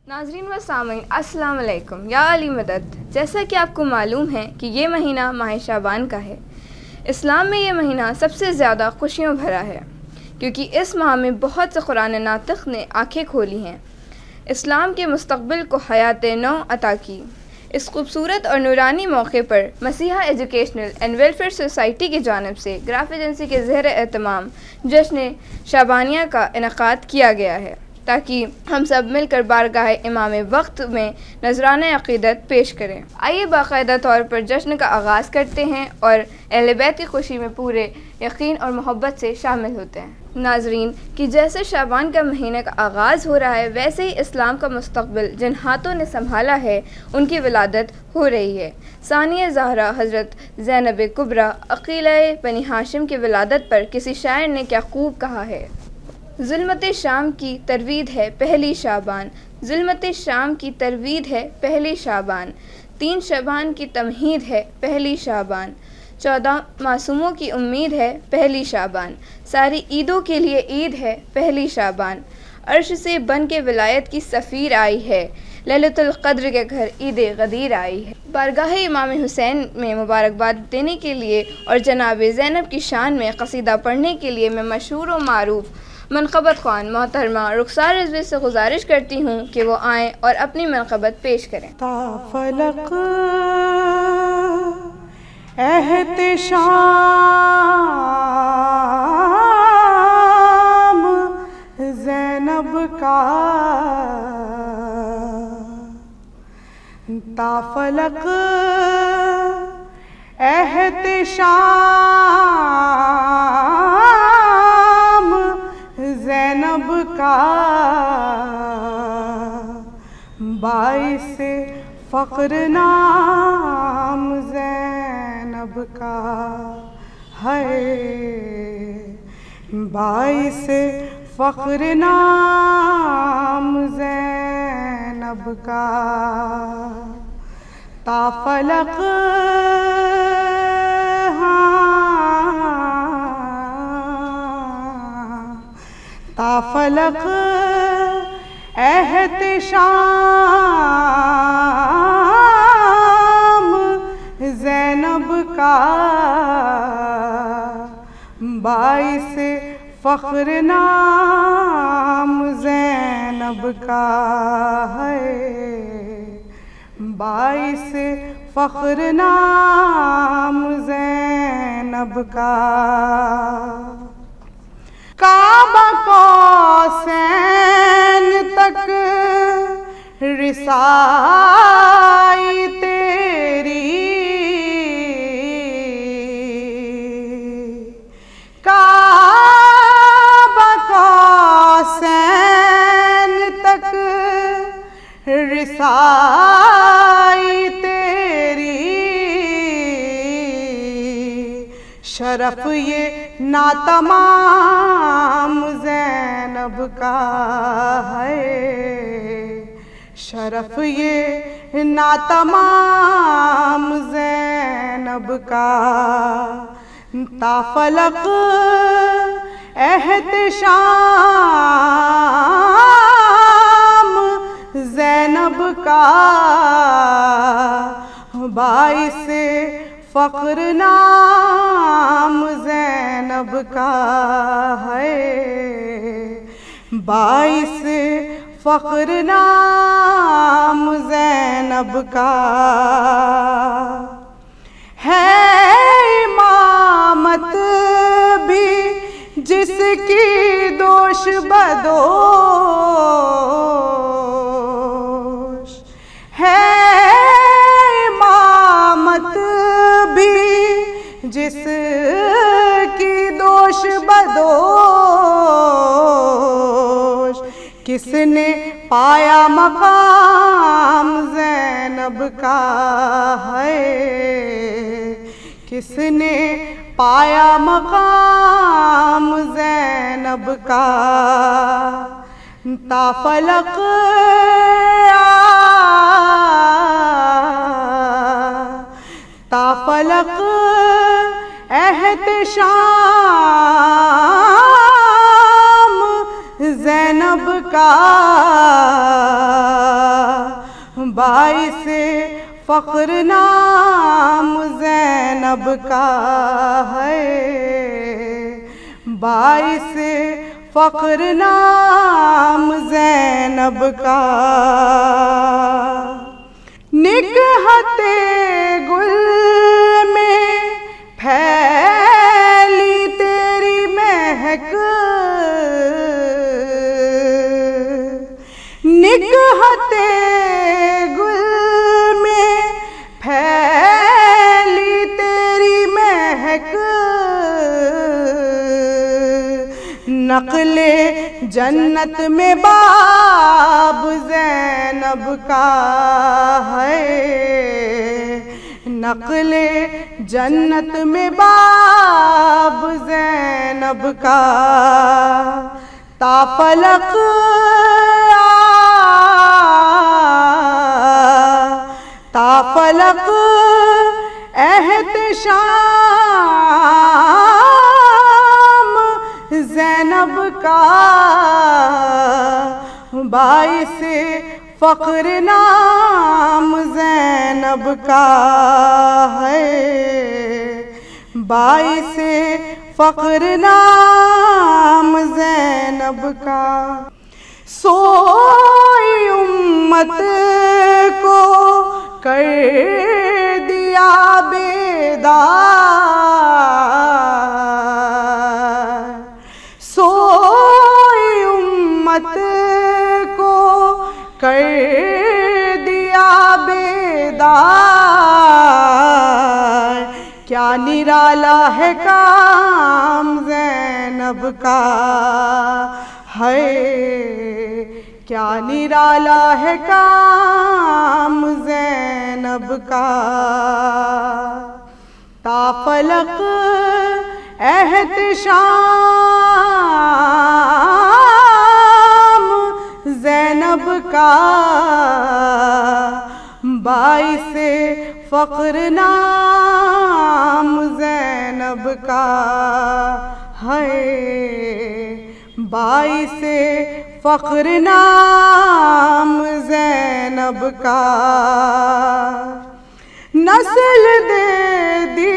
ناظرین و سامعین السلام علیکم یا علی مدد۔ جیسا کہ آپ کو معلوم ہے کہ یہ مہینہ ماہ شعبان کا ہے۔ اسلام میں یہ مہینہ سب سے زیادہ خوشیوں بھرا ہے کیونکہ اس ماہ میں بہت سے قرآن ناطق نے آنکھیں کھولی ہیں، اسلام کے مستقبل کو حیات نو عطا کی۔ اس خوبصورت اور نورانی موقع پر مسیحا ایجوکیشنل اینڈ ویلفیئر سوسائٹی کی جانب سے گراف ایجنسی کے زیر اہتمام جشن شعبانیہ کا انعقاد کیا گیا ہے تاکہ ہم سب مل کر بارگاہ امام وقت میں نذرانہ عقیدت پیش کریں۔ آئیے باقاعدہ طور پر جشن کا آغاز کرتے ہیں اور اہل بیت کی خوشی میں پورے یقین اور محبت سے شامل ہوتے ہیں۔ ناظرین کہ جیسے شعبان کا مہینہ کا آغاز ہو رہا ہے ویسے ہی اسلام کا مستقبل جن ہاتھوں نے سنبھالا ہے ان کی ولادت ہو رہی ہے۔ ثانیہ زہرا حضرت زینب کبریٰ عقیلہ بنی ہاشم کی ولادت پر کسی شاعر نے کیا خوب کہا ہے: ظلمت شام کی تروید ہے پہلی شعبان، ظلمت شام کی تروید ہے پہلی شعبان، 3 شعبان کی تمہید ہے پہلی شعبان، 14 معصوموں کی امید ہے پہلی شعبان، ساری عیدوں کے لیے عید ہے پہلی شعبان، عرش سے بن کے ولایت کی سفیر آئی ہے، لیلۃ القدر کے گھر عید غدیر آئی ہے۔ بارگاہ امام حسین میں مبارکباد دینے کے لیے اور جناب زینب کی شان میں قصیدہ پڑھنے کے لیے میں مشہور و معروف منقبت خوان محترمہ رخسار رضوی سے گزارش کرتی ہوں کہ وہ آئیں اور اپنی منقبت پیش کریں۔ تا فلک احتشام زینب کا، تا فلک احتشام زینب کا، باعث فخر نام زینب کا ہے، باعث فخر نام زینب کا، تا فلق تا فلق احتشام زینب کا، باعث فخر نام زینب کا ہے، باعث فخر نام زینب کا، کعبہ قوسین تک رسائی تیری، کعبہ قوسین تک رسائی تیری، شرف یہ ناتمام زینب کا ہے، شرف یہ ناتمام زینب کا، تا فلق احتشام زینب کا، باعث فخر نام زینب کا ہے، باعث فخر نام زینب کا ہے، امامت بھی جس کی دوش بدوش ہے، امامت بھی جس کی دوش بدوش، کس نے پایا مقام زینب کا ہے، کس نے پایا مقام زینب کا، تا فلق تا فلق احتشام زینب کا باعث فخر نام زینب کا ہے، باعث فخر نام زینب کا۔ نکہت گل میں پھیلی تیری مہک، نکہت گل میں پھیلی تیری مہک، نقل جنت میں باب زینب کا ہے، نقل جنت میں باب زینب کا۔ تا فلق تا فلق احتشام زینب کا، باعث فخر نام زینب کا ہے، باعث فخر نام زینب کا۔ سوئی امت کو کر دیا بیدار، سوئی امت کو کر دیا بیدار، کیا نرالا ہے کام زینب کا ہے، کیا نرالا ہے کام زینب کا۔ تا فلق احتشام زینب کا، باعث فخر نام زینب کا ہے، باعث فخر نام زینب کا۔ نسل دے دی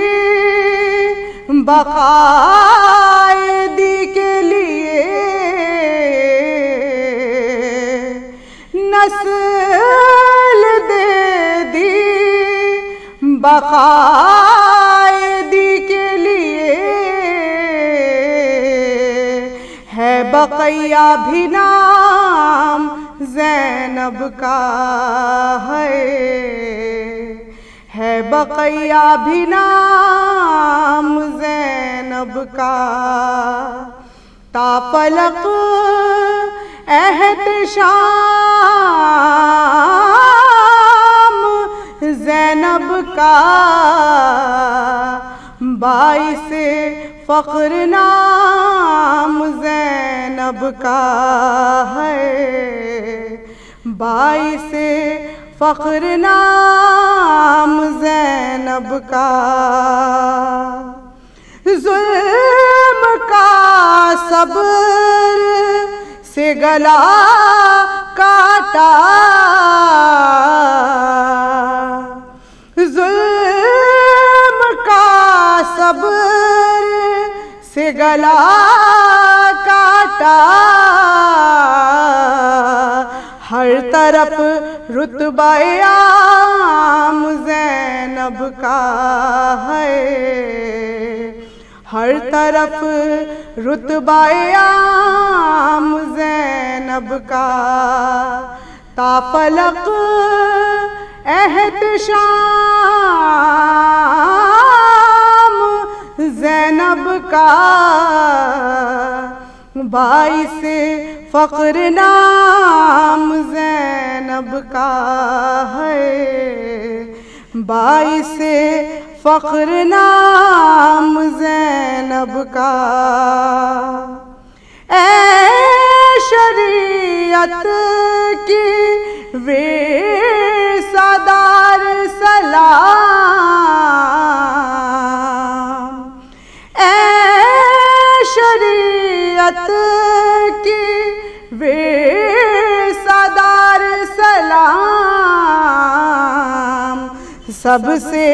بقائدی کے لیے، نسل دے دی بقائدی کے لیے، ہے بقیہ بھی نام زینب کا ہے بقیہ بھی نام زینب کا۔ تا فلق احتشام زینب کا، باعث فخر نام زینب کا ہے، باعث فخر نام زینب کا۔ ظلم کا صبر سے گلا کاٹا، ظلم کا صبر سے گلا کاٹا، ہر طرف رتبہ عام زینب کا ہے، ہر طرف رتبہ عام زینب کا۔ تا فلق احتشام زینب کا، باعث فخر نام زینب کا ہے، باعث فخر نام زینب کا۔ اے شریعت کی ورثہدار سلام، اے شریعت کی ورثہدار سلام، سب سے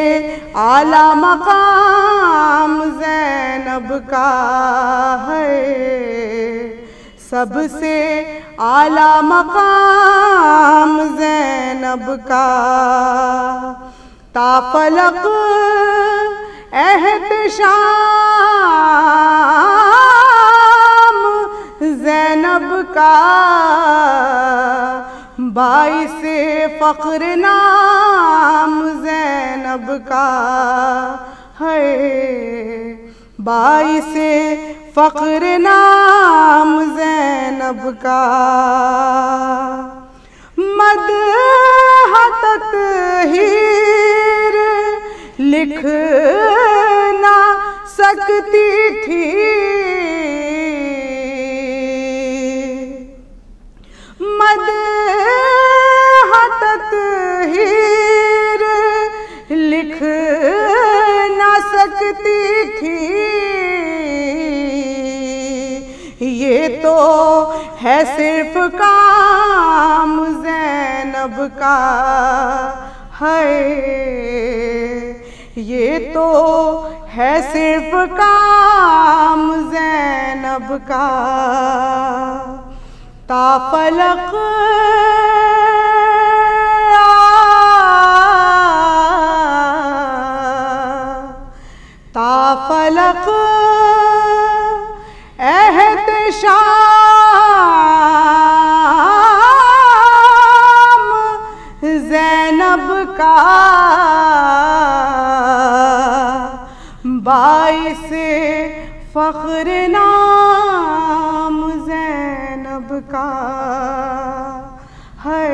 اعلیٰ مقام زینب کا ہے، سب سے اعلیٰ مقام زینب کا، تا فلق احتشام زینب کا، باعث فخر نام زینب کا ہے، باعث فخر نام زینب کا، مدح تطہیر لکھ نہ سکتی تھی، مدح تطہیر لکھ نہ سکتی تھی، یہ تو ہے صرف کام زینب کا ہے، یہ تو ہے صرف کام زینب کا، تا فلق تا فلق احتشام زینب کا، باعث فخر نام زینب کا ہے،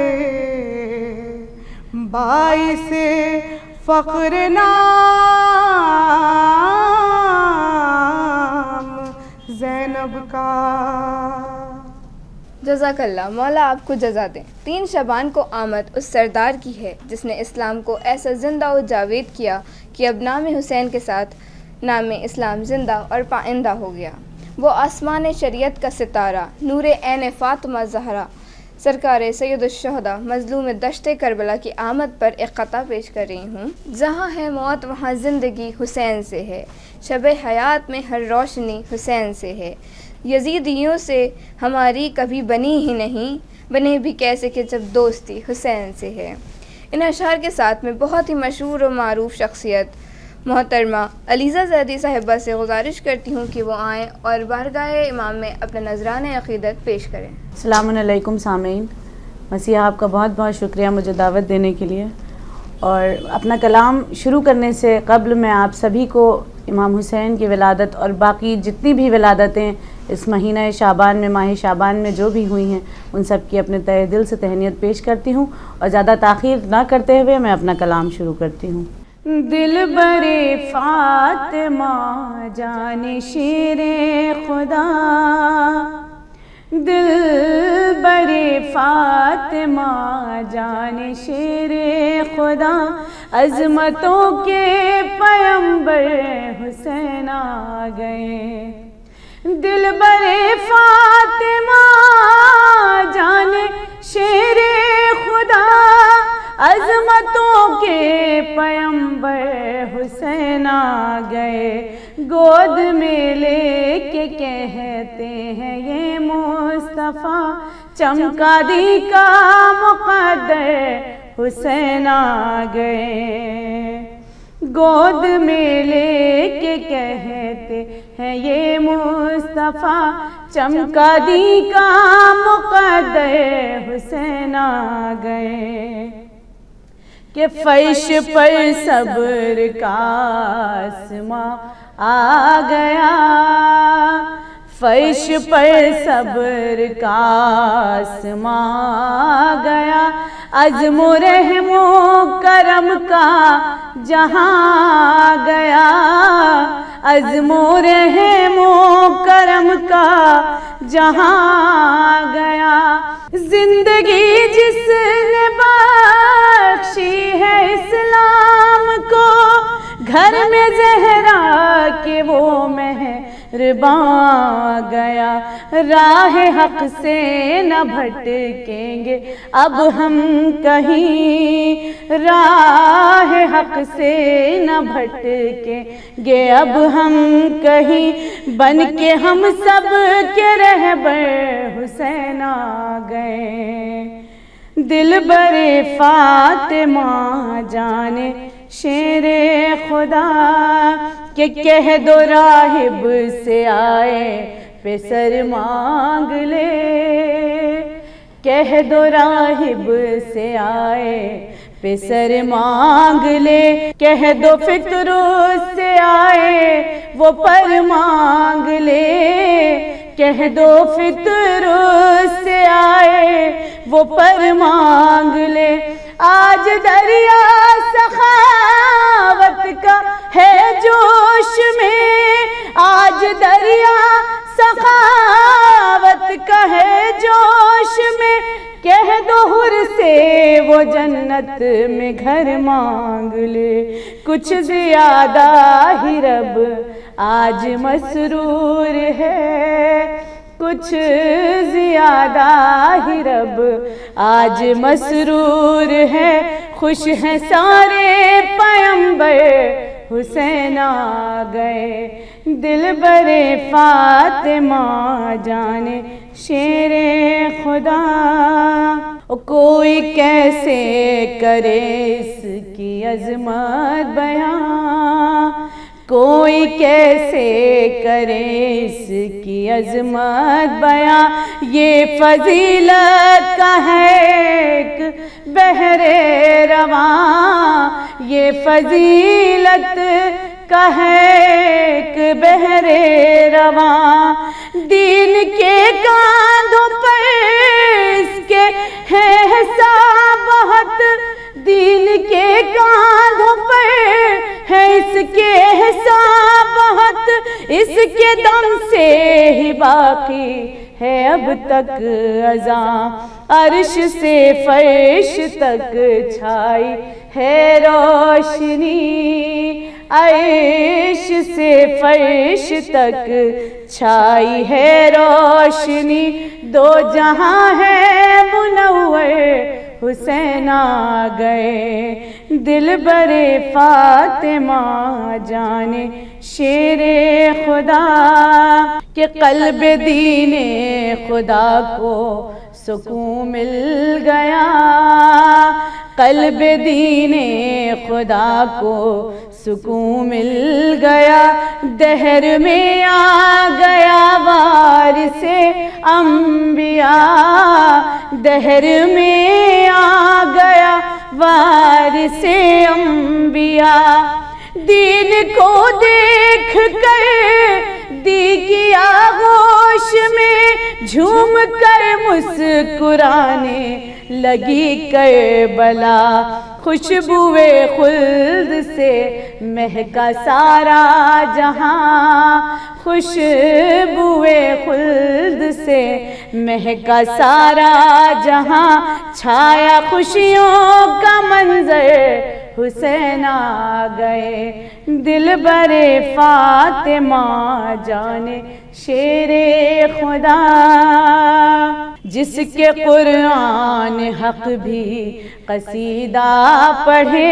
باعث فخر نام زینب کا۔ جزاک اللہ، مولا آپ کو جزا دیں۔ 3 شعبان کو آمد اس سردار کی ہے جس نے اسلام کو ایسا زندہ و جاوید کیا کہ اب نام حسین کے ساتھ نام اسلام زندہ اور پائندہ ہو گیا۔ وہ آسمان شریعت کا ستارہ، نور عین فاطمہ زہرا، سرکار سید الشہداء مظلوم دشت کربلا کی آمد پر ایک قطعہ پیش کر رہی ہوں۔ جہاں ہے موت وہاں زندگی حسین سے ہے، شب حیات میں ہر روشنی حسین سے ہے، یزیدیوں سے ہماری کبھی بنی ہی نہیں، بنے بھی کیسے کہ جب دوستی حسین سے ہے۔ ان اشعار کے ساتھ میں بہت ہی مشہور و معروف شخصیت محترمہ علیزہ زیدی صاحبہ سے گزارش کرتی ہوں کہ وہ آئیں اور بارگاہ امام میں اپنا نذران عقیدت پیش کریں۔ السلام علیکم سامعین، مسیح آپ کا بہت بہت شکریہ مجھے دعوت دینے کے لیے، اور اپنا کلام شروع کرنے سے قبل میں آپ سبھی کو امام حسین کی ولادت اور باقی جتنی بھی ولادتیں اس مہینہ شعبان میں، ماہ شعبان میں جو بھی ہوئی ہیں، ان سب کی اپنے تہہ دل سے تہنیت پیش کرتی ہوں، اور زیادہ تاخیر نہ کرتے ہوئے میں اپنا کلام شروع کرتی ہوں۔ دلبر فاطمہ جان شیر خدا، دلبر فاطمہ جان شیر خدا، عظمتوں کے پیمبر حسین آ گئے۔ دلبر فاطمہ جان شیر خدا، عظمتوں کے پیمبر حسین آ گئے۔ گود میں لے کے کہتے ہیں یہ مصطفیٰ، چمکا دی کا مقدر حسین آ گئے۔ گود میں لے کے کہتے ہیں یہ مصطفیٰ، چمکا دی کا مقدر حسین آ گئے۔ کہ فرش پر صبر کا آسماں آ گیا، فرش پر صبر کا آسماں آ گیا، عزم و رحم و کرم کا جہاں آ گیا، عزم و رحم و کرم کا جہاں آ گیا۔ زندگی جس نے بخشی ہے اسلام کو، گھر میں زہرا کے وہ مہرباں گیا، راہ حق سے نہ بھٹکیں گے اب ہم کہیں، راہ حق سے نہ بھٹکیں گے اب ہم کہیں، بن کے ہم سب کے رہبر حسین آ گئے، دلبر فاطمہ جانے شیر خدا کہ کہہ دو راہب سے آئے پہ سر مانگ لے، کہہ دو راہب سے آئے پہ سر مانگ لے، کہہ دو فطروس سے آئے وہ پر مانگ لے، کہہ دو فطروس سے آئے وہ پر مانگ لے، آج دریا سخاوت کا ہے جوش میں، آج دریا سخاوت کا ہے جوش میں، کہہ دو حر سے وہ جنت میں گھر مانگ لے، کچھ زیادہ ہی رب آج مسرور ہے، کچھ زیادہ ہی رب آج مسرور ہے، خوش ہیں سارے پیمبر حسین آ گئے، دلبر فاطمہ جانے شیر خدا، کوئی کیسے کرے اس کی عظمت بیان، کوئی کیسے کرے اس کی عظمت بیان، یہ فضیلت کا ہے ایک بحر رواں، یہ فضیلت کا ہے ایک بحر رواں، دین کے کاندھوں پر اس کے ہے حساب بہت، دین کے کاندھوں پر ہے اس کے حساب بہت، اس کے دم سے ہی باقی ہے اب تک اذاں، عرش سے فرش تک چھائی ہے روشنی، عرش سے فرش تک چھائی ہے روشنی، دو جہاں ہے منور حسین آ گئے، دلبر فاطمہ جانے شیر خدا، کہ قلب دین خدا کو سکون مل گیا، قلب دین خدا کو سکون مل گیا، دہر میں آ گیا وارث انبیاء، دہر میں آ گیا وارث انبیاء، دین کو دیکھ کر دی کی آغوش میں جھوم کر مسکرانے لگی کربلا، خوشبوئے خلد سے مہکا سارا جہاں، خوشبوئے خلد سے مہکا سارا جہاں، چھایا خوشیوں کا منظر حسین آ گئے، دلبر فاطمہ جانے شیر خدا، جس کے قرآن حق بھی قصیدہ پڑھے،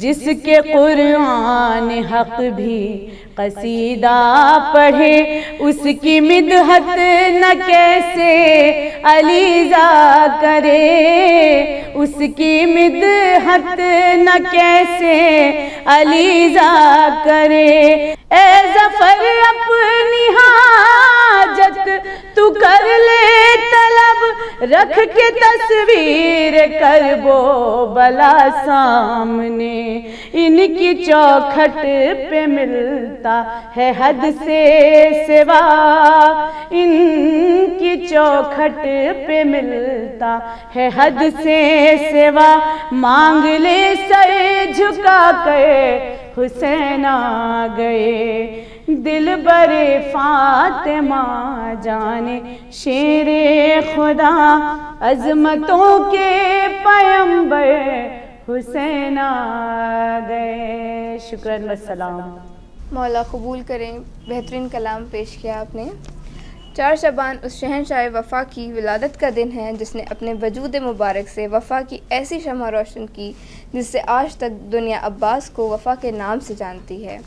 جس کے قرآن حق بھی قصیدہ پڑھے، اس کی مدحت نہ کیسے علیزہ کرے، اس کی مدحت نہ کیسے علیزہ کرے، اے ظفر اپنی حاجت تو کر لے طلب، رکھ کے تصویر کرب و بلا سامنے، ان کی چوکھٹ پہ ملتا ہے حد سے سوا، ان کی چوکھٹ پہ ملتا ہے حد سے سوا، مانگ لے سر جھکا کر حسین آ گئے، دلبر فاطمہ جانے شیر خدا، عظمتوں کے پیمبر حسین آ گئے۔ شکراً والسلام۔ مولا قبول کریں، بہترین کلام پیش کیا آپ نے۔ 4 شعبان اس شہنشاہ وفا کی ولادت کا دن ہے جس نے اپنے وجود مبارک سے وفا کی ایسی شمع روشن کی جس سے آج تک دنیا عباس کو وفا کے نام سے جانتی ہے۔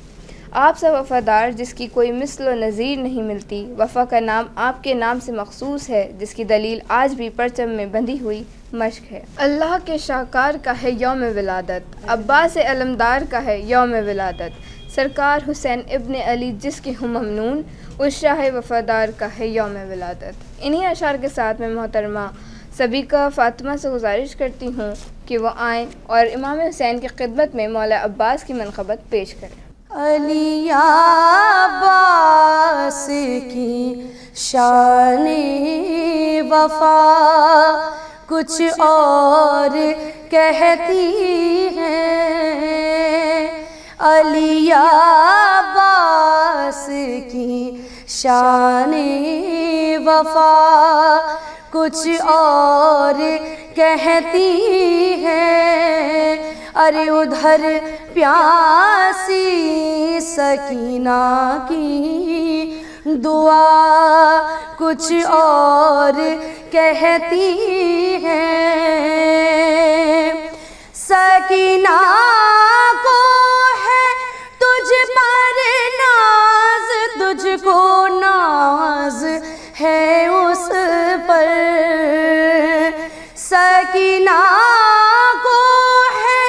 آپ سا وفادار جس کی کوئی مثل و نظیر نہیں ملتی، وفا کا نام آپ کے نام سے مخصوص ہے جس کی دلیل آج بھی پرچم میں بندھی ہوئی مشق ہے۔ اللہ کے شاہکار کا ہے یوم ولادت، عباس علمدار کا ہے یوم ولادت، سرکار حسین ابن علی جس کے ہم ممنون، اس شاہ وفادار کا ہے یوم ولادت۔ انہی اشعار کے ساتھ میں محترمہ سبیکہ فاطمہ سے گزارش کرتی ہوں کہ وہ آئیں اور امام حسین کی خدمت میں مولا عباس کی منقبت پیش کریں۔ علی عباس کی شان وفا کچھ اور کہتی ہے، علی عباس کی شان وفا کچھ اور کہتی ہے، ارے ادھر پیاسی سکینہ کی دعا کچھ اور کہتی ہے، سکینہ کو ہے تجھ پر ناز، تجھ کو ناز ہے اس پر، سکینہ کو ہے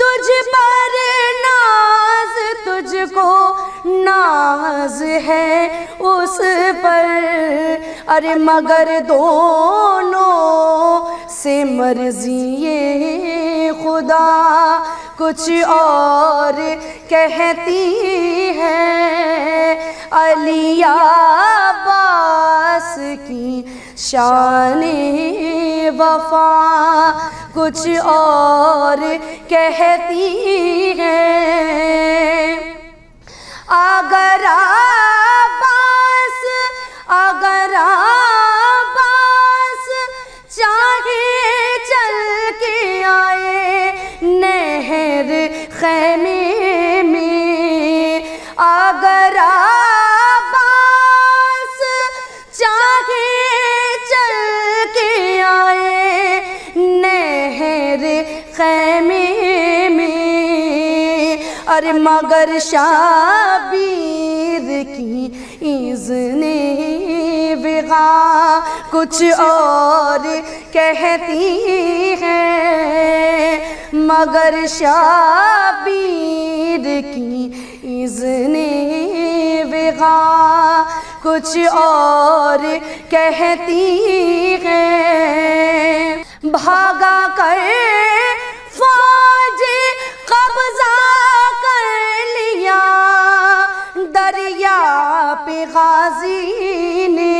تجھ پر ناز، تجھ کو ناز ہے اس پر، ارے مگر دونوں سے مرضی خدا کچھ اور کہتی ہے، علی عباس کی شان وفا کچھ اور کہتی ہے، اگر عباس چاہے چل کے آئے نہر خیمے میں، اگر عباس چاہے چل کے آئے نہر خیمے میں، ارے مگر شبیر کی اذن وغا کچھ اور کہتی ہے، مگر شبیر کی اذن وغا کچھ اور کہتی ہے، بھاگا کر فوج قبضہ کر لیا دریا پہ غازی نے،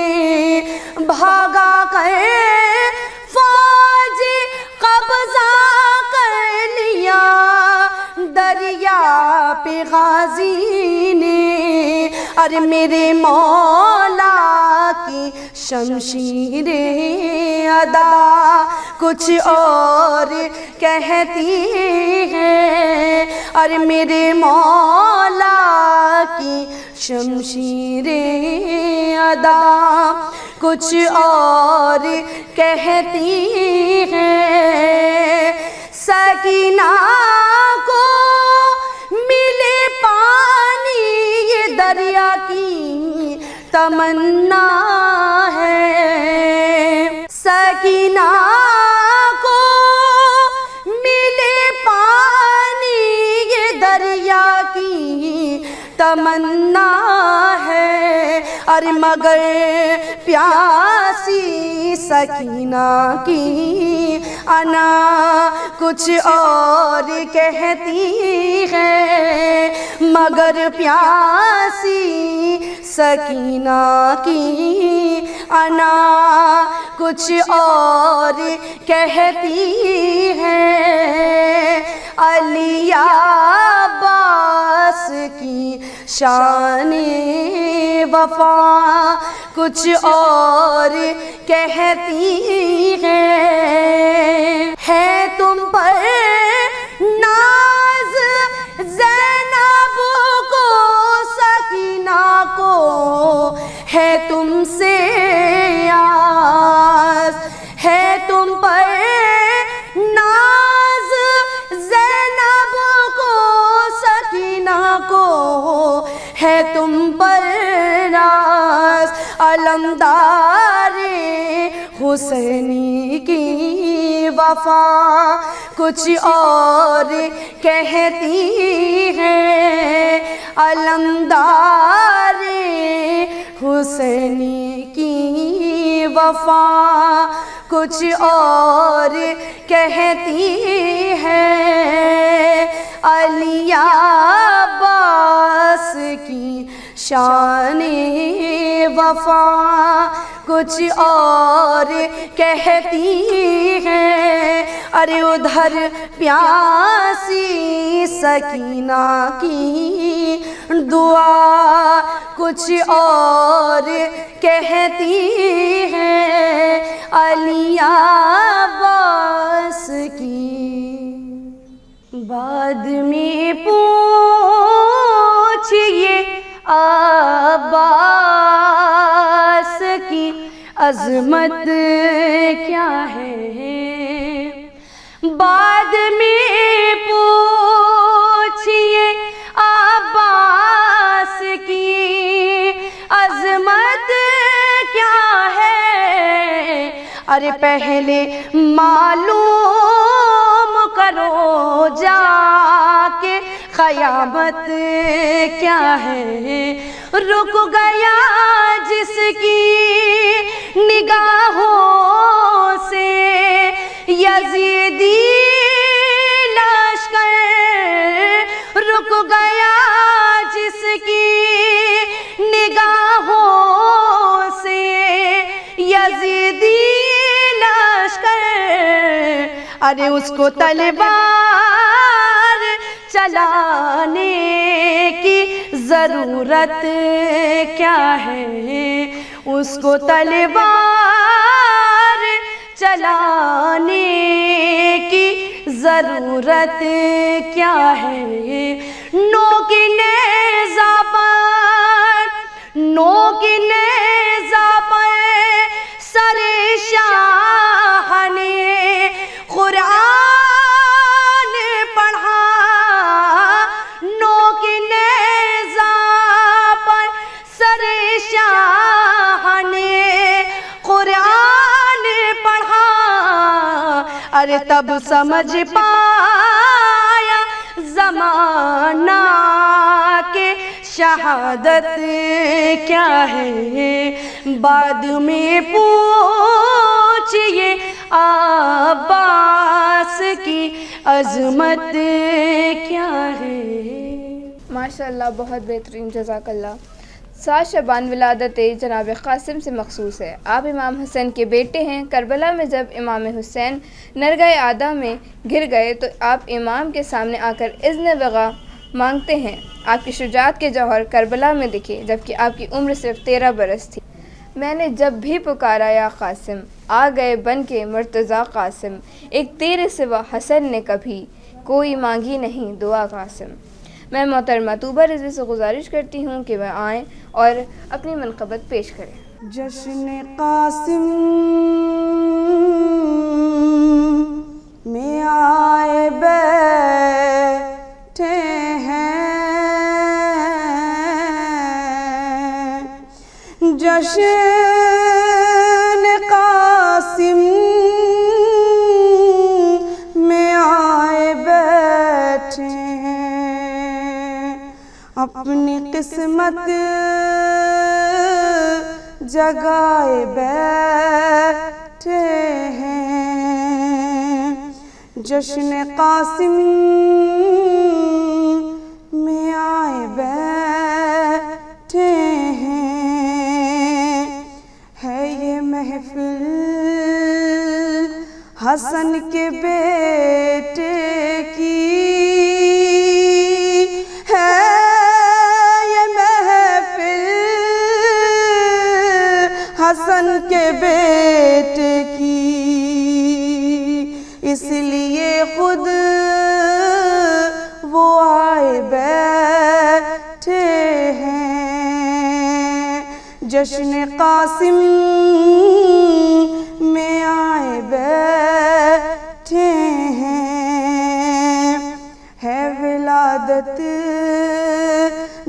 بھاگا کر فوج قبضہ کر لیا دریا پہ غازی نے، ارے میرے مولا کی شمشیر ادا کچھ اور کہتی ہے، ارے میرے مولا کی شمشیر ادا کچھ اور کہتی ہے، سکینہ کو ملے پانی یہ دریا کی تمنا ہے، سکینہ کو ملے پانی یہ دریا کی تمنا ہے، ارے مگر پیاسی سکینہ کی انا کچھ اور کہتی ہے، مگر پیاسی سکینہ کی انا کچھ اور کہتی ہے، علی عباس کی شان وفا کچھ اور کہتی ہے تم پر ناز زینب کو حسینی کی وفا کچھ اور کہتی ہے، علمدار حسینی کی وفا کچھ اور کہتی ہے، علی عباس کی شان وفا کچھ اور کہتی ہے، ارے ادھر پیاسی سکینہ کی دعا کچھ اور کہتی ہے، علی عباس کی بعد میں پوچھئے عباس کی عظمت کیا ہے، بعد میں پوچھئے عباس کی عظمت کیا ہے، ارے پہلے معلوم کرو جا کے قیامت کیا ہے، رک گیا جس کی نگاہوں سے یزیدی لشکر، رک گیا جس کی نگاہوں سے یزیدی لشکر، ارے اس کو تلوار چلانے کی ضرورت کیا ہے، اس کو تلوار چلانے کی ضرورت کیا ہے، نو کی نیزہ پر سر شاہ نے قرآن پڑھا، نو کی نیزہ پر سر شاہ نے قرآن پڑھا، ارے تب سمجھ پایا زمانہ کے شہادت کیا ہے، بعد میں پوچھئے عباس کی عظمت کیا ہے۔ ماشاءاللہ، بہت بہترین، جزاک اللہ۔ 7 شعبان ولادت جناب قاسم سے مخصوص ہے۔ آپ امام حسین کے بیٹے ہیں۔ کربلا میں جب امام حسین نرگہ آدھا میں گر گئے تو آپ امام کے سامنے آ کر اذن بغا مانگتے ہیں۔ آپ کی شجاعت کے جوہر کربلا میں دکھے جبکہ آپ کی عمر صرف 13 برس تھی۔ میں نے جب بھی پکارا یا قاسم، آ گئے بن کے مرتضیٰ قاسم، ایک تیرے سوا حسن نے کبھی کوئی مانگی نہیں دعا قاسم۔ میں محترمہ طوبہ رضوی سے گزارش کرتی ہوں کہ وہ آئیں اور اپنی منقبت پیش کریں۔ جشن قاسم میں آئے بیٹھے ہیں، جشن قاسم میں آئے بیٹھے ہیں، اپنی قسمت جگائے بیٹھے ہیں، جشن قاسم میں آئے بیٹھے ہیں، ہے یہ محفل حسن کے بیٹے کی، ہے یہ محفل حسن کے بیٹے کی، اس لیے خود وہ آئے بیٹھے ہیں، جشن قاسم میں آئے بیٹھے ہیں، ہے ولادت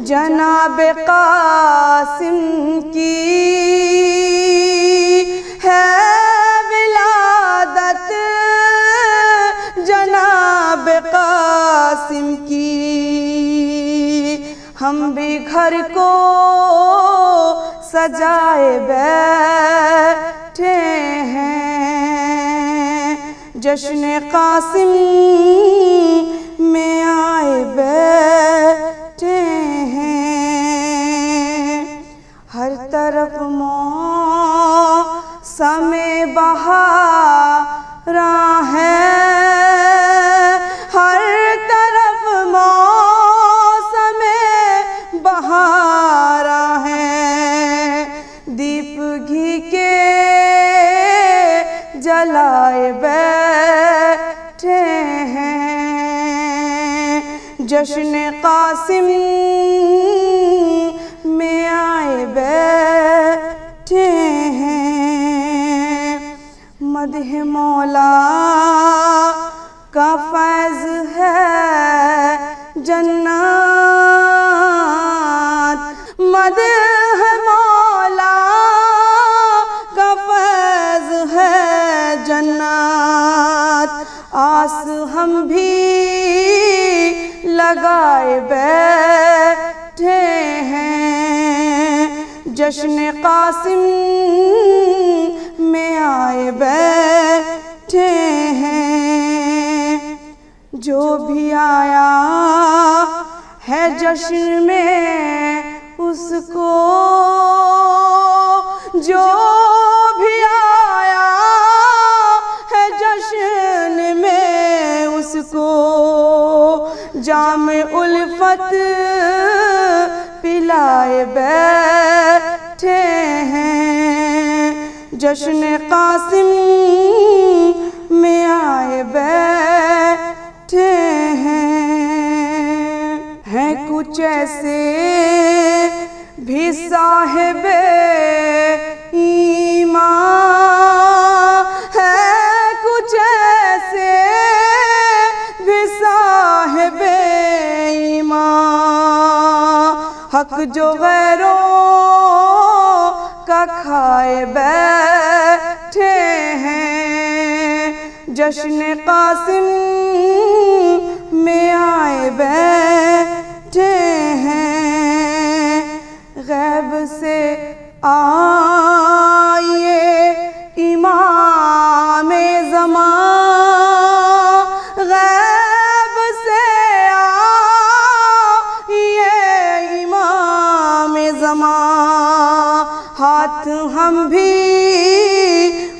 جناب قاسم کی، ہے گھر کو سجائے بیٹھے ہیں، جشن قاسم میں آئے بیٹھے ہیں، ہر طرف موسم بہار ہے، ہر طرف موسم بہار ہے، دیپ گھی کے جلائے بیٹھے ہیں، جشن قاسم میں آئے بیٹھے ہیں، مدح مولا کا فیض ہے جنات، مدح مولا کا فیض ہے جنات، آس ہم بھی لگائے بیٹھے ہیں، جشن قاسم میں آئے بیٹھے ہیں، جو بھی آیا ہے جشن میں اس کو، جو بھی آیا ہے جشن میں اس کو، جام الفت پلائے بیٹھے ہیں، جشن قاسم میں آئے بیٹھے ہیں کچھ ایسے بھی صاحب ایمان، ہے کچھ ایسے بھی صاحب ایمان، حق جو غیروں کا کھائے بیٹھے ہیں، جشن قاسم میں آئے بیٹھے ہیں، غیب سے آئیے امام زمان، غیب سے آئیے امام زمان، ہاتھ ہم بھی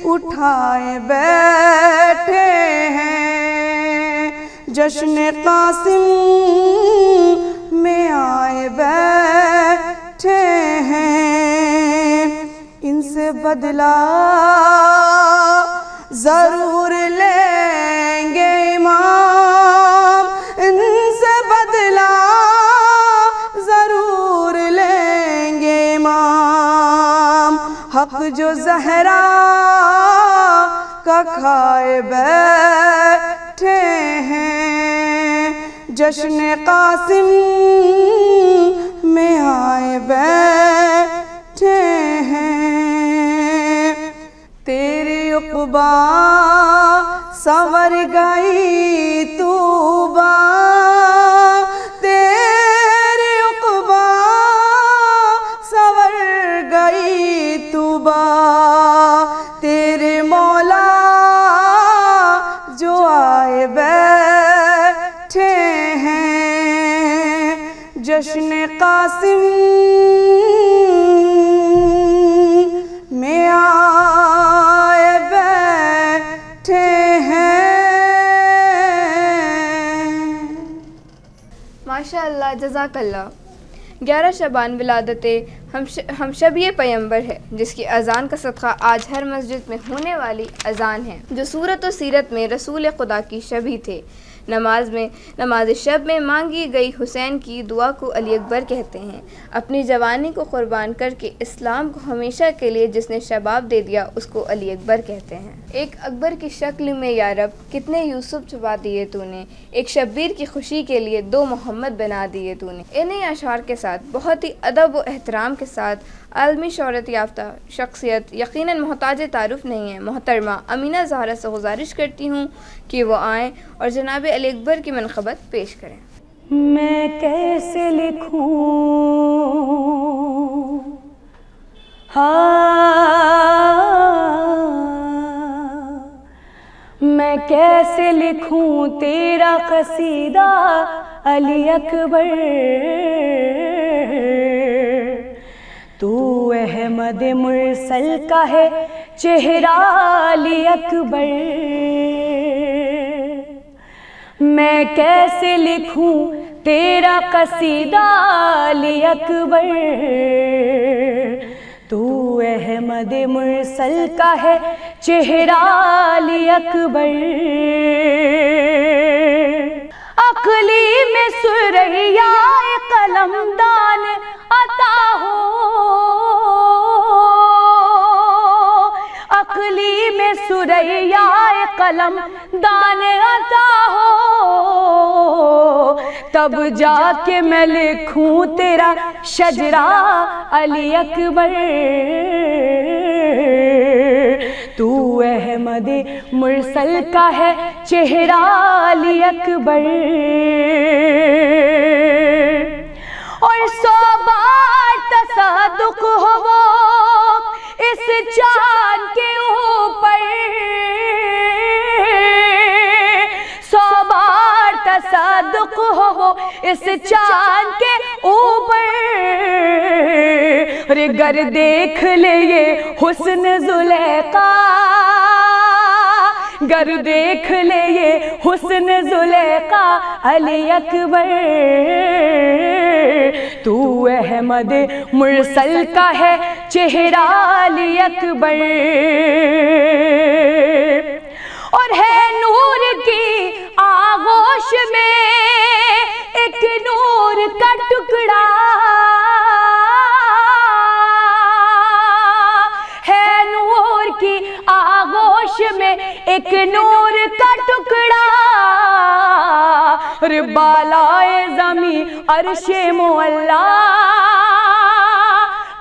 اٹھائے بیٹھے ہیں، جشن قاسم میں آئے بیٹھے ہیں، ان سے بدلہ ضرور لیں گے امام، ان سے بدلہ ضرور لیں گے امام، حق جو زہرا کا کھائے بیٹھے ہیں، جشن قاسم میں آئے بیٹھے ہیں، تیری عقبہ سنور گئی طوبیٰ، تیری عقبہ سنور گئی طوبیٰ، تیرے مولا جو آئے بیٹھے ہیں، جشن قاسم میں آئے بیٹھے ہیں۔ ماشاء اللہ، جزاک اللہ۔ 11 شعبان ولادت ہم شبیہ پیمبر ہے، جس کی اذان کا صدقہ آج ہر مسجد میں ہونے والی اذان ہے، جو صورت و سیرت میں رسول خدا کی شبیہ تھے۔ نماز شب میں مانگی گئی حسین کی دعا کو علی اکبر کہتے ہیں۔ اپنی جوانی کو قربان کر کے اسلام کو ہمیشہ کے لیے جس نے شباب دے دیا اس کو علی اکبر کہتے ہیں۔ ایک اکبر کی شکل میں یا رب کتنے یوسف چھپا دیے تو نے، ایک شبیر کی خوشی کے لیے 2 محمد بنا دیے تو نے۔ انہیں اشعار کے ساتھ بہت ہی ادب و احترام کے ساتھ عالمی شہرت یافتہ شخصیت یقیناً محتاج تعارف نہیں ہے، محترمہ امینہ زہرا سے گزارش کرتی ہوں کہ وہ آئیں اور جناب علی اکبر کی منقبت پیش کریں۔ میں کیسے لکھوں میں کیسے لکھوں تیرا قصیدہ علی اکبر، تو احمد مرسل کا ہے چہرہ علی اکبر، میں کیسے لکھوں تیرا قصیدہ علی اکبر، تو احمد مرسل کا ہے چہرہ علی اکبر، عقلی میں سریا قلم دان عطا ہو، عقلی میں سریا قلم دان عطا ہو، تب جا کے میں لکھوں تیرا شجرہ علی اکبر، تو احمد مرسل کا ہے چہرہ علی اکبر، اور 100 بار تصدق ہو وہ اس چاند کے اوپر، 100 بار تصدق ہو وہ اس چاند کے اوپر، ارے گر دیکھ لے یہ حسن زلیخا، گر دیکھ لے یہ حسن زلیخا علی اکبر، تو احمد مرسل کا ہے چہرہ علی اکبر، اور ہے نور کی آغوش میں ایک نور کا ٹکڑا، ہے نور کی آغوش میں ایک نور کا ٹکڑا، اور بالائے زمین عرش معلا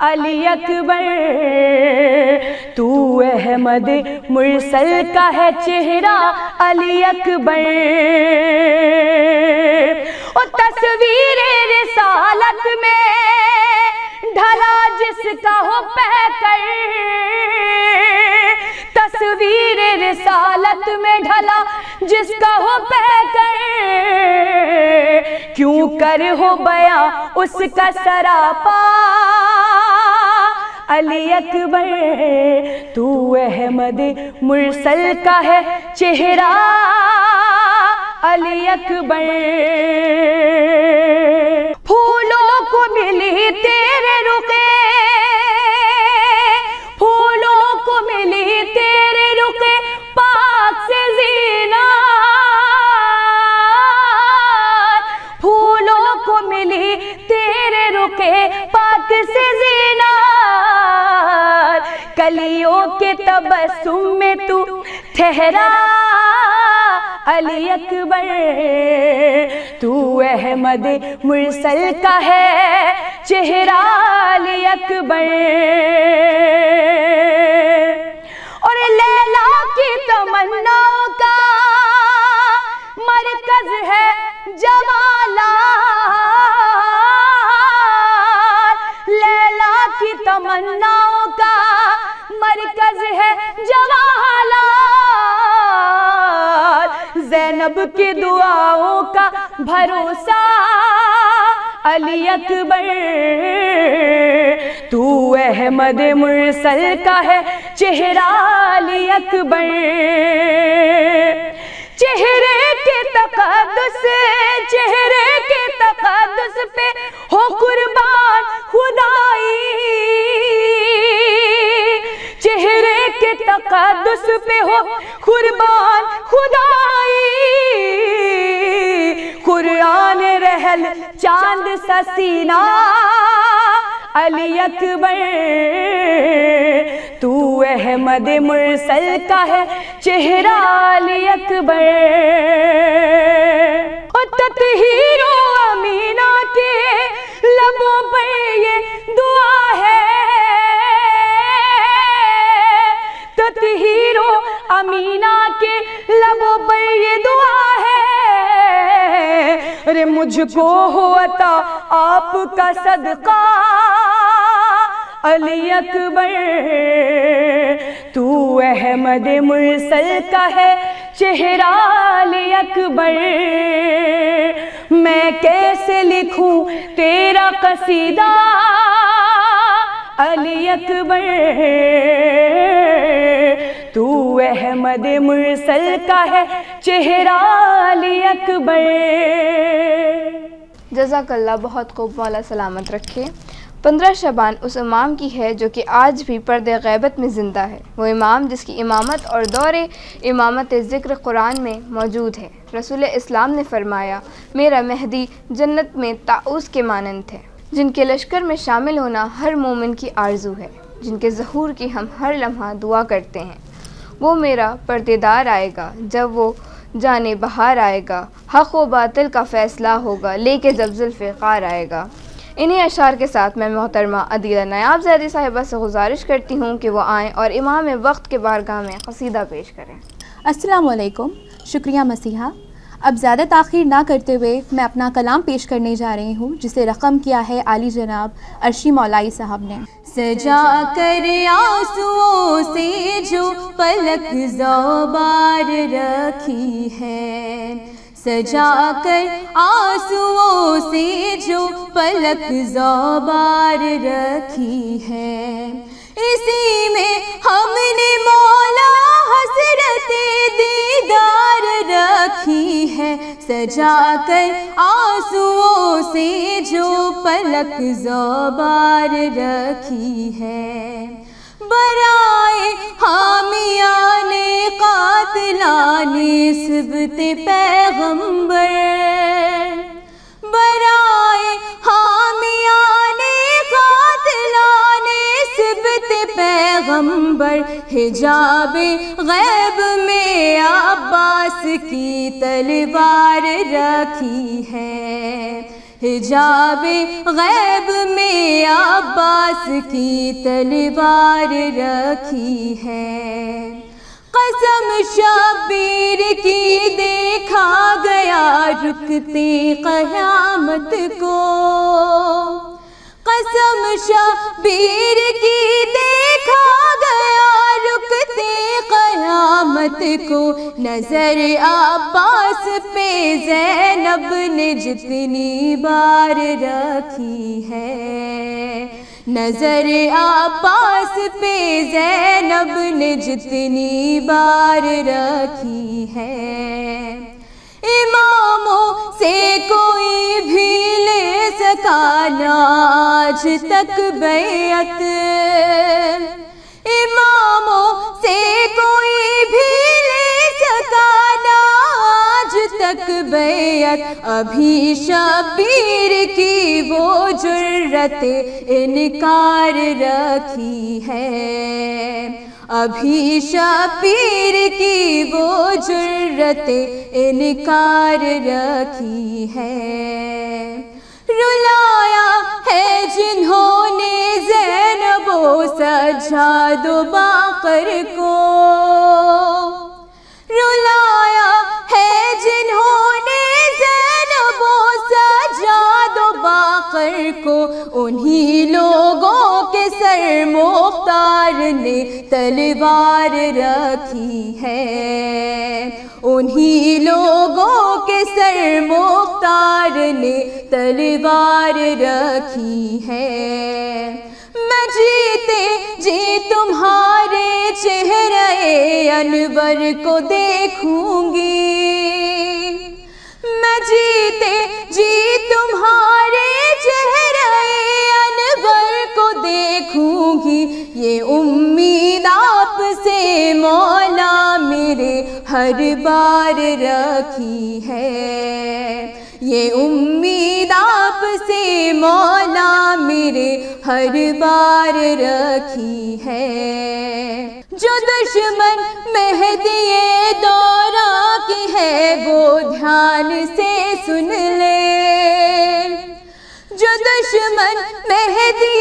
علی اکبر، تو احمد مرسل کا ہے چہرہ علی اکبر، اور تصویر رسالت میں ڈھلا جس کا ہو پیکر، تصویر رسالت میں ڈھلا جس کا ہو پیکر، کیوں کر ہو بیاں اس کا سراپا علی اکبر، تو احمد مرسل کا ہے چہرہ علی اکبر، پھولوں کو ملی تیرے رخے، پھولوں کو ملی تیرے رخے پاک سے زینت، پھولوں کو ملی تیرے رخے پاک سے زینت، کلیوں کے تبسم میں تو ٹھہرا علی اکبر، تو احمد مرسل کا ہے چہرہ علی اکبر، اور لیلا کی تمناؤں کا مرکز ہے جمالات، لیلا کی تمناؤں کا مرکز ہے جمالات، زینب کی دعاؤں کا بھروسہ علی اکبر، تو احمد مرسل کا ہے چہرہ علی اکبر، چہرے کے تقدس، چہرے کے تقدس پہ ہو قربان خدائی، چہرے کے تقدس پہ ہو قربان خدائی، قرآن رحل چاند سا سینہ علی اکبر، تو احمد مرسل کا ہے چہرہ علی اکبر، اور تطہیر و امینہ کے لبوں پر یہ دعا ہے، تطہیر و امینہ کے لبوں پر یہ دعا ہے، ارے مجھ کو ہو عطا آپ کا صدقہ علی اکبر، تو احمد مرسل کا ہے چہرہ علی اکبر، میں کیسے لکھوں تیرا قصیدہ علی اکبر، تو احمد مرسل کا ہے چہرہ علی اکبر۔ جزاک اللہ، بہت خوب، مولا سلامت رکھے۔ 15 شعبان اس امام کی ہے جو کہ آج بھی پردے غیبت میں زندہ ہے، وہ امام جس کی امامت اور دور امامت ذکر قرآن میں موجود ہے۔ رسول اسلام نے فرمایا، میرا مہدی جنت میں طاؤس کے مانند ہے، جن کے لشکر میں شامل ہونا ہر مومن کی آرزو ہے، جن کے ظہور کی ہم ہر لمحہ دعا کرتے ہیں۔ وہ میرا پردیدار آئے گا، جب وہ جانے بہار آئے گا، حق و باطل کا فیصلہ ہوگا، لے کے جب ذوالفقار آئے گا۔ انہی اشعار کے ساتھ میں محترمہ عدیلہ نیاب زیدی صاحبہ سے گزارش کرتی ہوں کہ وہ آئیں اور امام وقت کے بارگاہ میں قصیدہ پیش کریں۔ السلام علیکم، شکریہ مسیحا۔ اب زیادہ تاخیر نہ کرتے ہوئے میں اپنا کلام پیش کرنے جا رہی ہوں، جسے رقم کیا ہے عالی جناب عرشی مولائی صاحب نے۔ سجا کر آنسوؤں سے جو پلک زوبار رکھی ہے، سجا کر آنسوؤں سے جو پلک زوبار رکھی ہے، اسی میں ہم نے مولا حسرت دیدار رکھی ہے، سجا کر آنسوؤں سے جو پلک زوبار رکھی ہے، برائے حامیان قاتلان نسبت پیغمبر، برائے حامیان قاتلان نسبت پیغمبر، حجاب غیب میں عباس کی تلوار رکھی ہے، حجاب غیب میں عباس کی تلوار رکھی ہے، قسم شبیر کی دیکھا گیا رکتے قیامت کو، قسم شبیر کی دیکھا گیا رکتے قیامت کو، نظر عباس پہ زینب نے جتنی بار رکھی ہے، نظر عباس پہ زینب نے جتنی بار رکھی ہے، اماموں سے کوئی بھی لے سکا نہ آج تک بیعت، اماموں سے کوئی بھی لے سکا نہ آج تک بیعت، ابھی شبیر کی وہ جرت انکار رکھی ہے، ابھی شبیر کی وہ جرت انکار رکھی ہے، رلایا ہے جنہوں نے زینب و سجاد و باقر کو، رلایا ہے جنہوں نے زینب و سجاد و باقر کو، انہی لوگوں کے سر مختار نے تلوار رکھی ہے، انہی لوگوں کے سر مختار نے تلوار رکھی ہے، میں جیتے جی تمہارے چہرے انور کو دیکھوں گی، میں جیتے جی تمہارے چہرے انور کو دیکھوں گی، یہ امید آپ سے مولا میرے ہر بار رکھی ہے، یہ امید آپ سے مولا میرے ہر بار رکھی ہے، جو دشمن مہدی دورہ کی ہے وہ دھیان سے سن لے، جو دشمن مہدی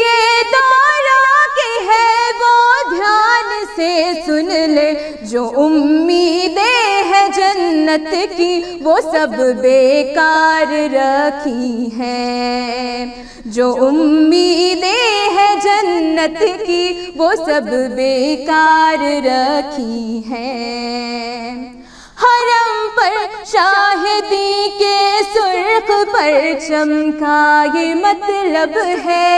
دورہ کی ہے وہ دھیان سے سن لے، جو امیدیں ہے جنت جنت کی وہ سب بیکار رکھی ہیں، جو امیدیں ہیں جنت کی وہ سب بیکار رکھی ہیں۔ حرم پر شاہدی کے سرخ پرچم کا یہ مطلب ہے،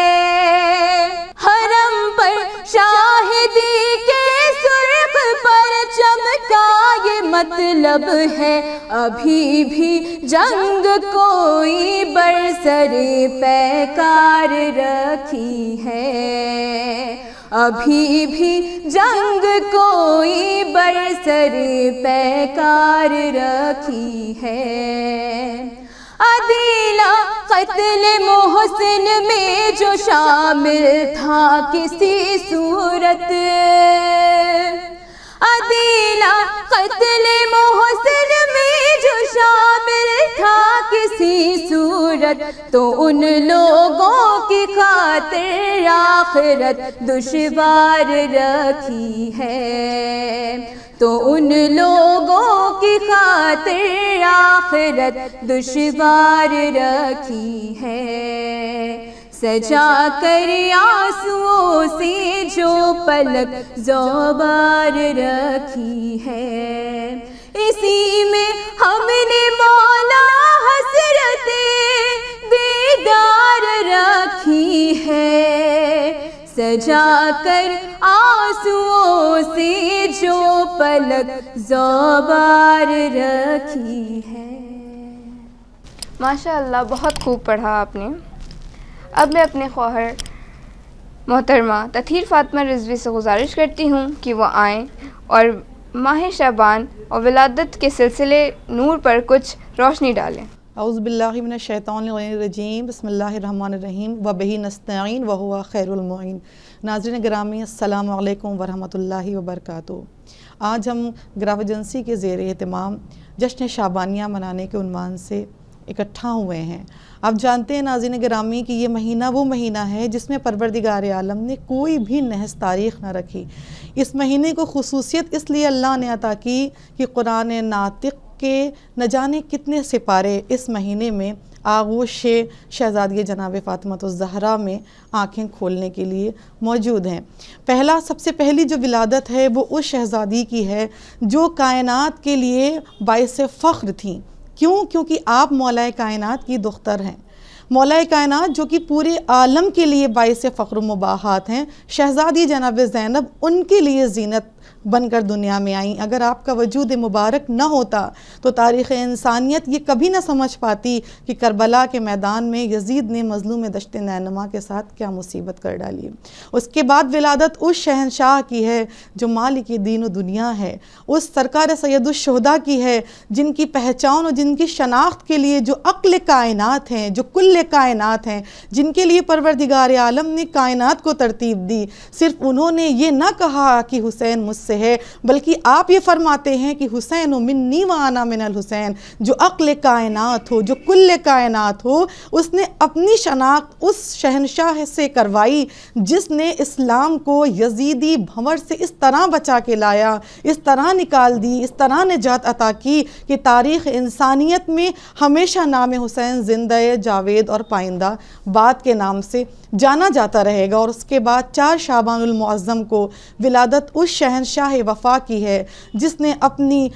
حرم پر شاہدی کے سرخ پرچم کا یہ مطلب ہے، ابھی بھی جنگ کوئی برسر پیکار رکھی ہے، ابھی بھی جنگ کوئی برسر پیکار رکھی ہے۔ عدیلہ قتل محسن میں جو شامل تھا کسی صورت، عدیلہ قتل محسن میں جو شامل تھا کسی صورت، تو ان لوگوں کی خاطر آخرت دشوار رکھی ہے، تو ان لوگوں کی خاطر آخرت دشوار رکھی ہے۔ سجا کر آنسوؤں سے جو پلک زوبار رکھی ہے، اسی میں ہم نے مولا حسرت دیدار رکھی ہے، سجا کر آنسوؤں سے جو پلک زوبار رکھی ہے۔ ماشاء اللہ، بہت خوب پڑھا آپ نے۔ اب میں اپنے خواہر محترمہ تطہیر فاطمہ رضوی سے گزارش کرتی ہوں کہ وہ آئیں اور ماہ شعبان اور ولادت کے سلسلے نور پر کچھ روشنی ڈالیں۔ اعوذ باللہ من الشیطان الرجیم، بسم اللہ الرحمن الرحیم، وبہ نستعین وہو خیر المعین۔ ناظرین گرامی، السلام علیکم ورحمۃ اللہ وبرکاتہ۔ آج ہم گراف ایجنسی کے زیر اہتمام جشن شعبانیہ منانے کے عنوان سے اکٹھا ہوئے ہیں۔ آپ جانتے ہیں ناظرین گرامی کہ یہ مہینہ وہ مہینہ ہے جس میں پروردگار عالم نے کوئی بھی نحس تاریخ نہ رکھی۔ اس مہینے کو خصوصیت اس لیے اللہ نے عطا کی کہ قرآن ناطق کے نہ جانے کتنے سپارے اس مہینے میں آغوش شہزادی جناب فاطمہ الزہرا میں آنکھیں کھولنے کے لیے موجود ہیں۔ سب سے پہلی جو ولادت ہے وہ اس شہزادی کی ہے جو کائنات کے لیے باعث فخر تھیں۔ کیوں؟ کیونکہ آپ مولا کائنات کی دختر ہیں، مولا کائنات جو کہ پورے عالم کے لیے باعث فخر و مباحات ہیں۔ شہزادی جناب زینب ان کے لیے زینت بن کر دنیا میں آئیں۔ اگر آپ کا وجود مبارک نہ ہوتا تو تاریخ انسانیت یہ کبھی نہ سمجھ پاتی کہ کربلا کے میدان میں یزید نے مظلوم دشت نینما کے ساتھ کیا مصیبت کر ڈالی۔ اس کے بعد ولادت اس شہنشاہ کی ہے جو مالک دین و دنیا ہے، اس سرکار سید الشہداء کی ہے جن کی پہچان اور جن کی شناخت کے لیے جو عقل کائنات ہیں، جو کل کائنات ہیں، جن کے لیے پروردگار عالم نے کائنات کو ترتیب دی۔ صرف انہوں نے یہ نہ کہا کہ حسین مجھ سے ہے، بلکہ آپ یہ فرماتے ہیں کہ حسین منی وانا من الحسین، جو عقل کائنات ہو، جو کل کائنات ہو، اس نے اپنی شناخت اس شہنشاہ سے کروائی جس نے اسلام کو یزیدی بھنور سے اس طرح بچا کے لایا، اس طرح نکال دی، اس طرح نجات عطا کی کہ تاریخ انسانیت میں ہمیشہ نام حسین زندہ، جاوید اور پائندہ بات کے نام سے جانا جاتا رہے گا۔ اور اس کے بعد 4 شعبان المعظم کو ولادت اس شہنشاہ وفا کی ہے جس نے اپنی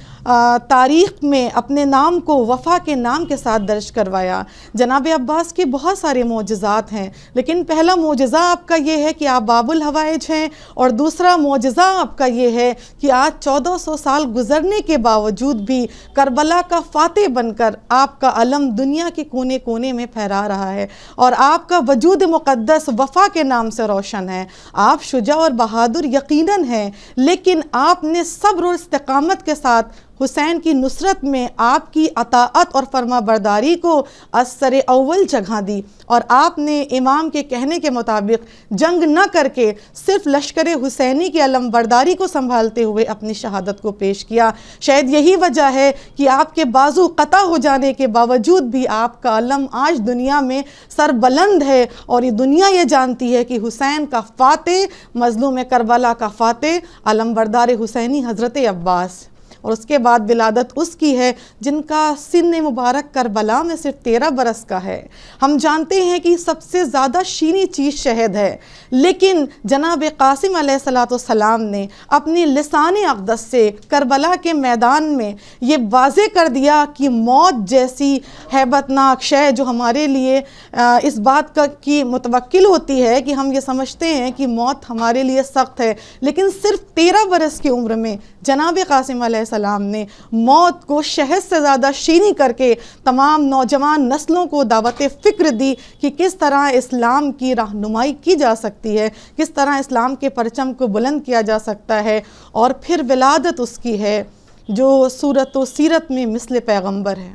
تاریخ میں اپنے نام کو وفا کے نام کے ساتھ درج کروایا۔ جناب عباس کے بہت سارے معجزات ہیں، لیکن پہلا معجزہ آپ کا یہ ہے کہ آپ باب الحوائج ہیں، اور دوسرا معجزہ آپ کا یہ ہے کہ آج 1400 سال گزرنے کے باوجود بھی کربلا کا فاتح بن کر آپ کا علم دنیا کے کونے کونے میں پھیلا رہا ہے، اور آپ کا وجود مقدس وفا کے نام سے روشن ہے۔ آپ شجاع اور بہادر یقیناً ہیں، لیکن آپ نے صبر اور استقامت کے ساتھ حسین کی نصرت میں آپ کی اطاعت اور فرما برداری کو اثر اول جگہ دی، اور آپ نے امام کے کہنے کے مطابق جنگ نہ کر کے صرف لشکر حسینی کی علم برداری کو سنبھالتے ہوئے اپنی شہادت کو پیش کیا۔ شاید یہی وجہ ہے کہ آپ کے بازو قطع ہو جانے کے باوجود بھی آپ کا علم آج دنیا میں سر بلند ہے، اور یہ دنیا یہ جانتی ہے کہ حسین کا فاتح، مظلوم کربلا کا فاتح، علم بردار حسینی حضرت عباس۔ اور اس کے بعد ولادت اس کی ہے جن کا سن مبارک کربلا میں صرف 13 برس کا ہے۔ ہم جانتے ہیں کہ سب سے زیادہ شیریں چیز شہد ہے، لیکن جناب قاسم علیہ السلام نے اپنی لسان اقدس سے کربلا کے میدان میں یہ واضح کر دیا کہ موت جیسی ہیبت ناک شے جو ہمارے لیے اس بات کی متوکل ہوتی ہے کہ ہم یہ سمجھتے ہیں کہ موت ہمارے لیے سخت ہے، لیکن صرف 13 برس کی عمر میں جناب قاسم علیہ السلام نے موت کو شہد سے زیادہ شیریں کر کے تمام نوجوان نسلوں کو دعوت فکر دی کہ کس طرح اسلام کی رہنمائی کی جا سکتی ہے، کس طرح اسلام کے پرچم کو بلند کیا جا سکتا ہے۔ اور پھر ولادت اس کی ہے جو صورت و سیرت میں مثل پیغمبر ہے،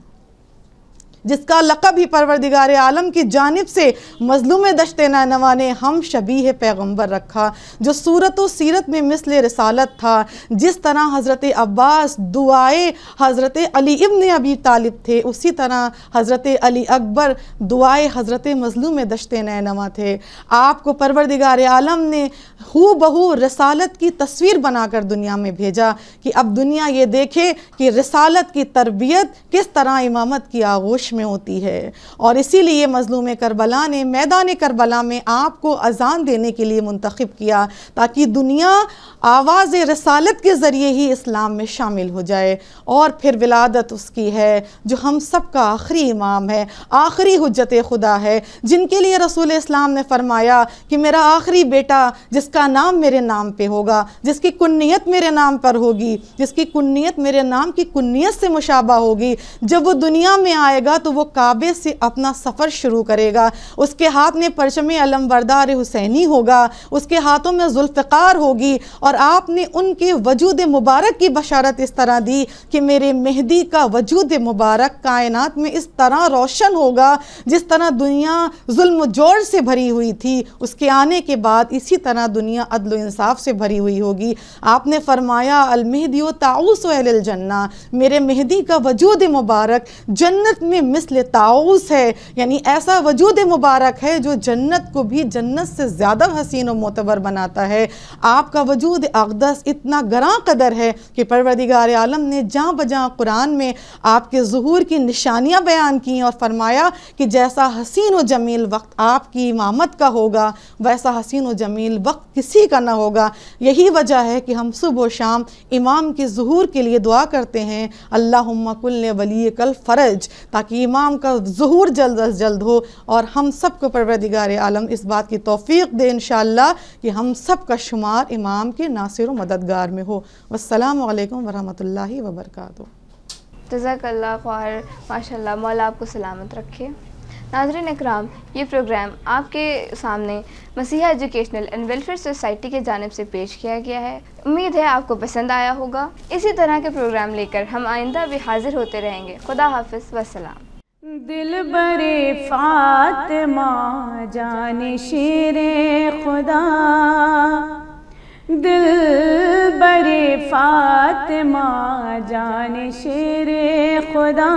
جس کا لقب ہی پروردگار عالم کی جانب سے مظلوم دشت نینوا نے ہم شبیہ پیغمبر رکھا، جو صورت و سیرت میں مثل رسالت تھا۔ جس طرح حضرت عباس دعائے حضرت علی ابن ابی طالب تھے، اسی طرح حضرت علی اکبر دعائے حضرت مظلوم دشت نینوا تھے۔ آپ کو پروردگار عالم نے ہو بہو رسالت کی تصویر بنا کر دنیا میں بھیجا کہ اب دنیا یہ دیکھے کہ رسالت کی تربیت کس طرح امامت کی آغوش میں ہوتی ہے۔ اور اسی لیے مظلوم کربلا نے میدان کربلا میں آپ کو اذان دینے کے لیے منتخب کیا تاکہ دنیا آواز رسالت کے ذریعے ہی اسلام میں شامل ہو جائے۔ اور پھر ولادت اس کی ہے جو ہم سب کا آخری امام ہے، آخری حجت خدا ہے، جن کے لیے رسول اسلام نے فرمایا کہ میرا آخری بیٹا جس کا نام میرے نام پہ ہوگا، جس کی کنیت میرے نام پر ہوگی، جس کی کنیت میرے نام کی کنیت سے مشابہ ہوگی، جب وہ دنیا میں آئے گا تو وہ کعبے سے اپنا سفر شروع کرے گا۔ اس کے ہاتھ میں پرچم علمبردار حسینی ہوگا، اس کے ہاتھوں میں ذوالفقار ہوگی، اور آپ نے ان کے وجود مبارک کی بشارت اس طرح دی کہ میرے مہدی کا وجود مبارک کائنات میں اس طرح روشن ہوگا جس طرح دنیا ظلم و جور سے بھری ہوئی تھی، اس کے آنے کے بعد اسی طرح دنیا عدل و انصاف سے بھری ہوئی ہوگی۔ آپ نے فرمایا المہدی و طاؤس اہل الجنہ، میرے مہدی کا وجود مبارک جنت میں مثل طاؤس ہے، یعنی ایسا وجود مبارک ہے جو جنت کو بھی جنت سے زیادہ حسین و معتبر بناتا ہے۔ آپ کا وجود اقدس اتنا گراں قدر ہے کہ پروردگار عالم نے جہاں بجہاں قرآن میں آپ کے ظہور کی نشانیاں بیان کی اور فرمایا کہ جیسا حسین و جمیل وقت آپ کی امامت کا ہوگا ویسا حسین و جمیل وقت کسی کا نہ ہوگا۔ یہی وجہ ہے کہ ہم صبح و شام امام کے ظہور کے لیے دعا کرتے ہیں، اللہم کل ولیک الفرج، تاکہ امام کا ظہور جلد از جلد ہو، اور ہم سب کو پروردگار عالم اس بات کی توفیق دے انشاءاللہ کہ ہم سب کا شمار امام کے ناصر و مددگار میں ہو۔ والسلام علیکم ورحمۃ اللہ وبرکاتہ۔ جزاک اللہ خیر، ماشاءاللہ، مولا آپ کو سلامت رکھے۔ ناظرین اکرام، یہ پروگرام آپ کے سامنے مسیحا ایجوکیشنل اینڈ ویلفیئر سوسائٹی کی جانب سے پیش کیا گیا ہے۔ امید ہے آپ کو پسند آیا ہوگا۔ اسی طرح کے پروگرام لے کر ہم آئندہ بھی حاضر ہوتے رہیں گے۔ خدا حافظ، والسلام۔ دلبر فاطمہ جان شیر خدا، دلبر فاطمہ جان شیر خدا،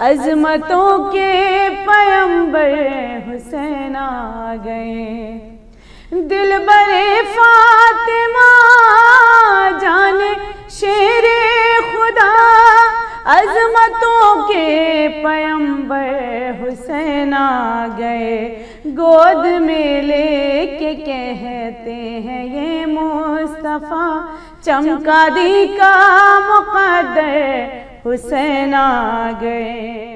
عظمتوں کے پیمبر حسین آ گئے۔ دلبر فاطمہ جان شیر خدا، عظمتوں کے پیمبر حسین آ گئے۔ گود میں لے کے کہتے ہیں یہ مصطفیٰ، چمکا دی کا مقدر حسین آ گئے۔